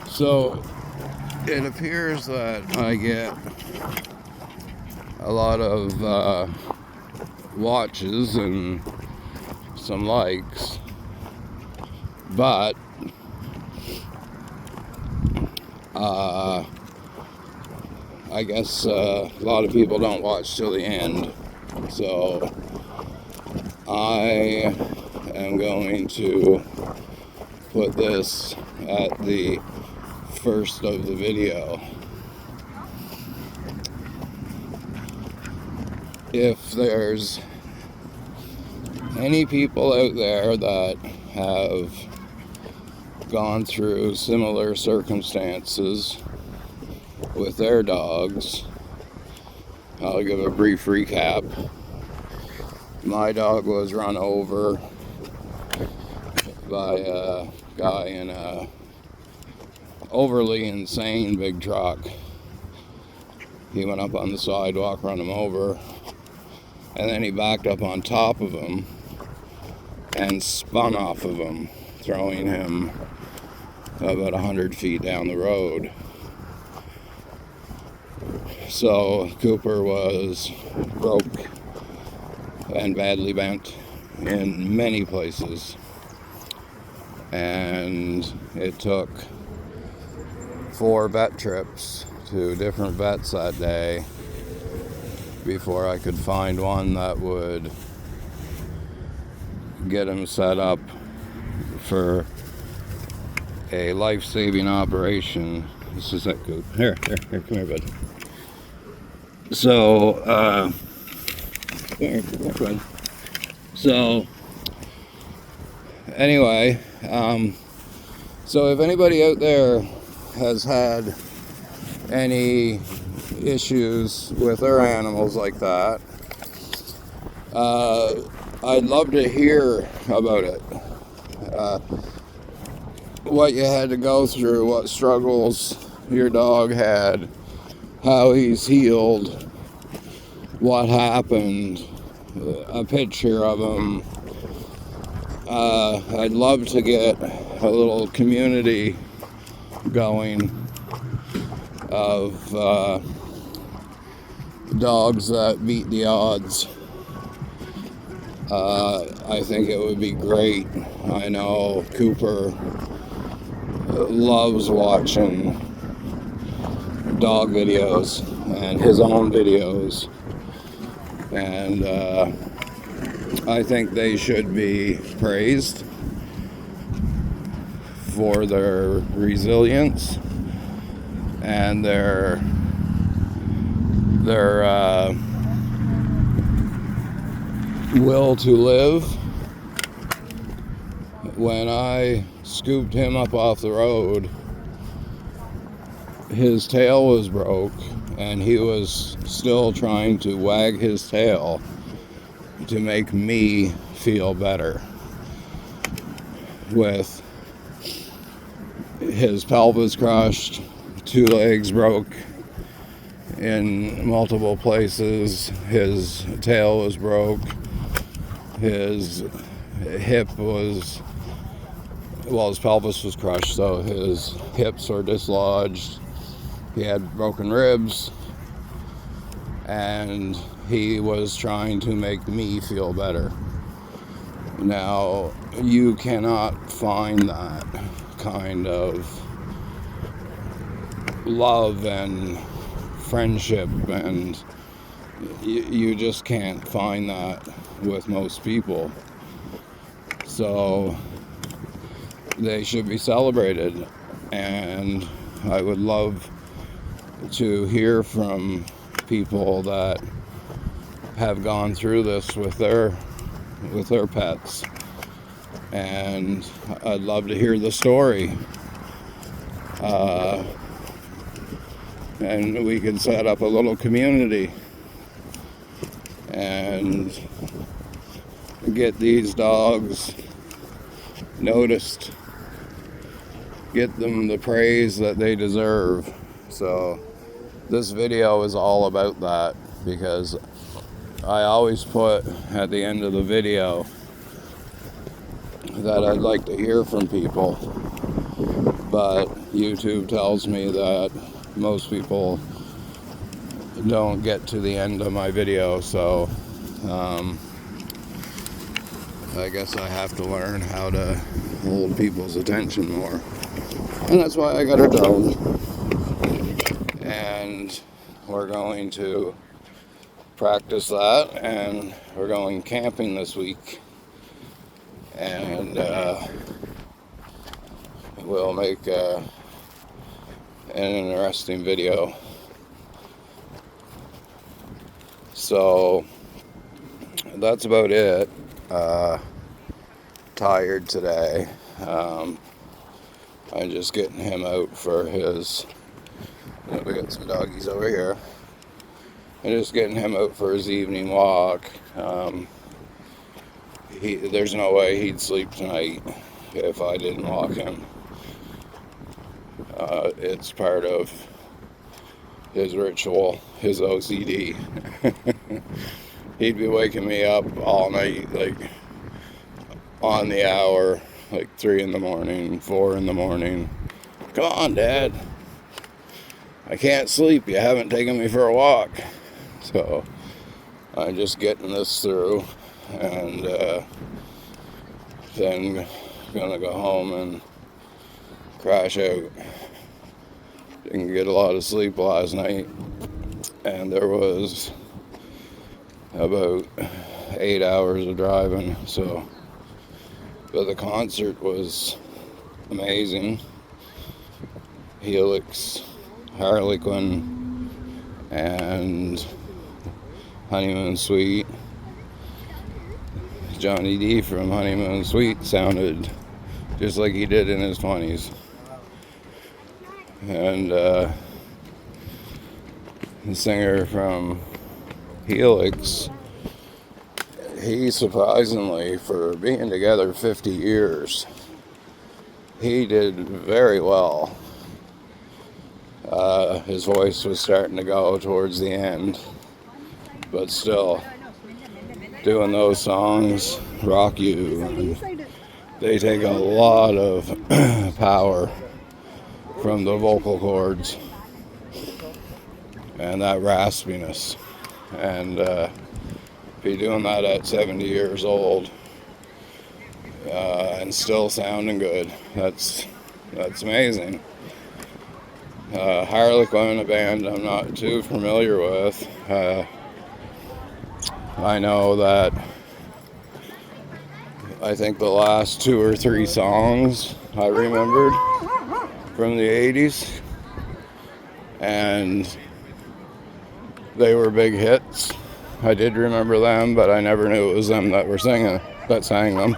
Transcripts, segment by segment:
So it appears that I get a lot of watches and some likes, but I guess a lot of people don't watch till the end. So I am going to put this at the first of the video. If there's any people out there that have gone through similar circumstances with their dogs, I'll give a brief recap. My dog was run over by a guy in a overly insane big truck. He went up on the sidewalk, run him over, and then he backed up on top of him and spun off of him, throwing him about 100 feet down the road. So Cooper was broke and badly bent in many places, and it took 4 vet trips to different vets that day before I could find one that would get him set up for a life-saving operation. This is it, Coop. Here, come here, bud. So, here, bud. So, anyway, so if anybody out there has had any issues with their animals like that, I'd love to hear about it. What you had to go through, what struggles your dog had, how he's healed, what happened, a picture of him. I'd love to get a little community going of dogs that beat the odds. I think it would be great. I know Cooper loves watching dog videos and his own videos, and I think they should be praised for their resilience and their will to live. When I scooped him up off the road, his tail was broke, and he was still trying to wag his tail to make me feel better. With his pelvis crushed, 2 legs broke in multiple places, his tail was broke, his hip was, well, his pelvis was crushed, so his hips were dislodged, he had broken ribs, and he was trying to make me feel better. Now, you cannot find that kind of love and friendship, and you just can't find that with most people. So they should be celebrated, and I would love to hear from people that have gone through this with their pets, and I'd love to hear the story. And we could set up a little community and get these dogs noticed, get them the praise that they deserve. So this video is all about that, because I always put at the end of the video that I'd like to hear from people, but YouTube tells me that most people don't get to the end of my video, so I guess I have to learn how to hold people's attention more, and that's why I got a drone, and we're going to practice that, and we're going camping this week, and we'll make an interesting video. So that's about it. Tired today. I'm just getting him out for his, we got some doggies over here. I'm just getting him out for his evening walk. There's no way he'd sleep tonight if I didn't walk him. It's part of his ritual, his OCD. He'd be waking me up all night, like on the hour, like 3 in the morning, 4 in the morning. Come on, Dad. I can't sleep. You haven't taken me for a walk. So I'm just getting this through, and then gonna go home and crash out. Didn't get a lot of sleep last night, and there was about 8 hours of driving, so, but the concert was amazing. Helix, Harlequin, and Honeymoon Suite. Johnny D from Honeymoon Suite sounded just like he did in his 20s. And the singer from Helix, he surprisingly, for being together 50 years, he did very well. His voice was starting to go towards the end, but still, doing those songs rock you. And they take a lot of power from the vocal cords and that raspiness. And be doing that at 70 years old and still sounding good. That's amazing. Harlequin, a band I'm not too familiar with. I know that I think the last 2 or 3 songs I remembered from the 80s, and they were big hits. I did remember them, but I never knew it was them that sang them.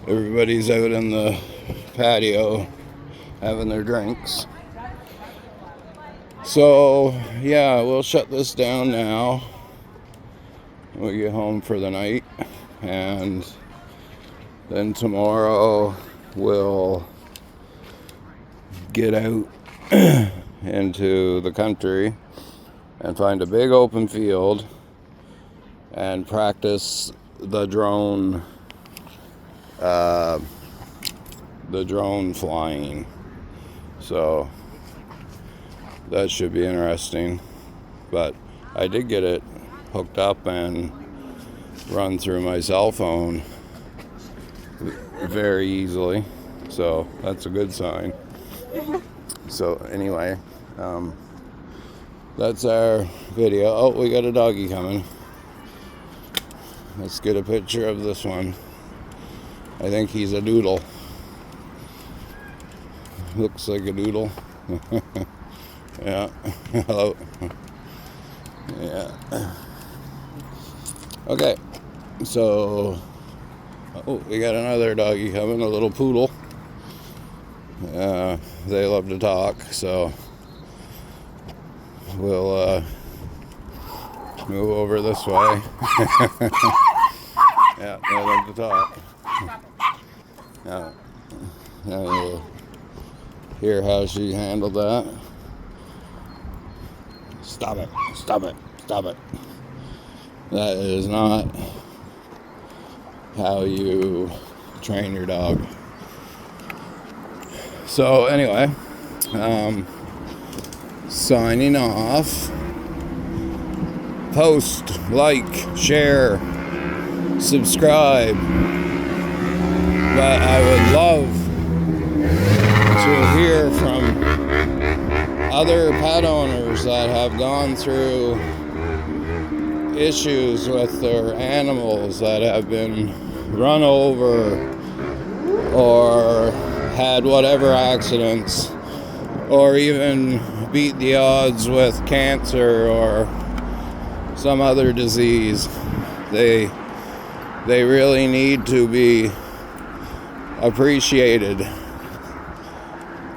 Everybody's out in the patio having their drinks. So yeah, we'll shut this down now. We'll get home for the night, and then tomorrow we'll get out into the country and find a big open field and practice the drone flying. So that should be interesting. But I did get it hooked up and run through my cell phone very easily, so that's a good sign. So anyway, that's our video. Oh, we got a doggy coming. Let's get a picture of this one. I think he's a doodle. Looks like a doodle. Yeah. Hello. Yeah. Okay. So, oh, we got another doggy coming, a little poodle. They love to talk, so we'll move over this way. Yeah, they love to talk. Now you'll hear how she handled that. Stop it, stop it, stop it. That is not how you train your dog. So anyway, signing off. Post, like, share, subscribe. But I would love to hear from other pet owners that have gone through issues with their animals, that have been run over or had whatever accidents, or even beat the odds with cancer or some other disease. They really need to be appreciated.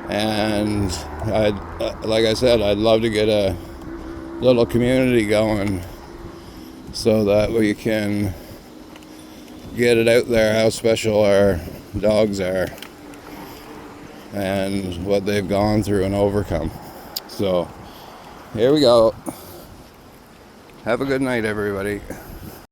And like I said, I'd love to get a little community going so that we can get it out there how special our dogs are and what they've gone through and overcome. So here we go. Have a good night, everybody.